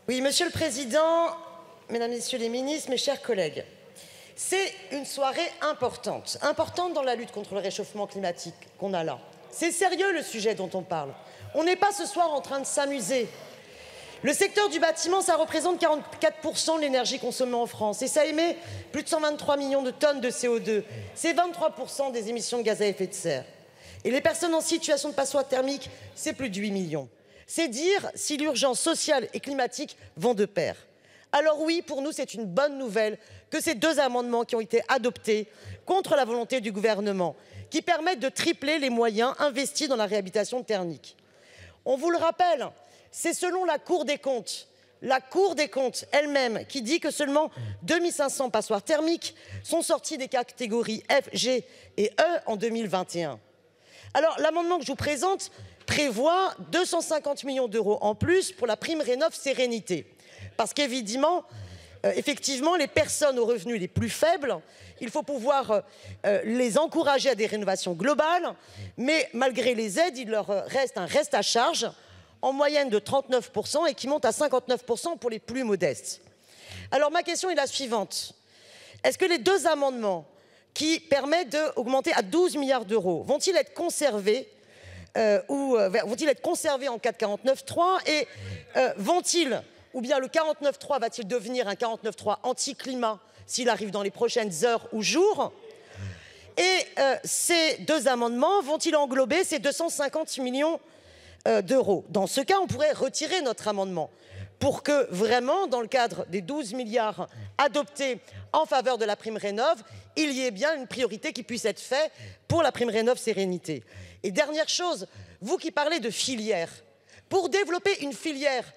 Oui, Monsieur le Président, Mesdames, Messieurs les ministres, mes chers collègues, c'est une soirée importante dans la lutte contre le réchauffement climatique qu'on a là. C'est sérieux le sujet dont on parle. On n'est pas ce soir en train de s'amuser. Le secteur du bâtiment, ça représente 44% de l'énergie consommée en France et ça émet plus de 123 millions de tonnes de CO2. C'est 23% des émissions de gaz à effet de serre. Et les personnes en situation de passoire thermique, c'est plus de 8 millions. C'est dire si l'urgence sociale et climatique vont de pair. Alors oui, pour nous, c'est une bonne nouvelle que ces deux amendements qui ont été adoptés contre la volonté du gouvernement, qui permettent de tripler les moyens investis dans la réhabilitation thermique. On vous le rappelle, c'est selon la Cour des comptes elle-même qui dit que seulement 2500 passoires thermiques sont sorties des catégories F, G et E en 2021. Alors l'amendement que je vous présente prévoit 250 millions d'euros en plus pour la prime Rénov'-Sérénité. Parce qu'évidemment, effectivement, les personnes aux revenus les plus faibles, il faut pouvoir les encourager à des rénovations globales, mais malgré les aides, il leur reste un reste à charge en moyenne de 39% et qui monte à 59% pour les plus modestes. Alors ma question est la suivante. Est-ce que les deux amendements qui permettent d'augmenter à 12 milliards d'euros vont-ils être conservés vont-ils être conservés en cas de 49.3 et vont-ils, ou bien le 49.3 va-t-il devenir un 49.3 anti-climat s'il arrive dans les prochaines heures ou jours? Et ces deux amendements vont-ils englober ces 250 millions d'euros? Dans ce cas, on pourrait retirer notre amendement pour que vraiment, dans le cadre des 12 milliards adoptés en faveur de la prime Rénov', il y ait bien une priorité qui puisse être faite pour la prime Rénov'-Sérénité. Et dernière chose, vous qui parlez de filière, pour développer une filière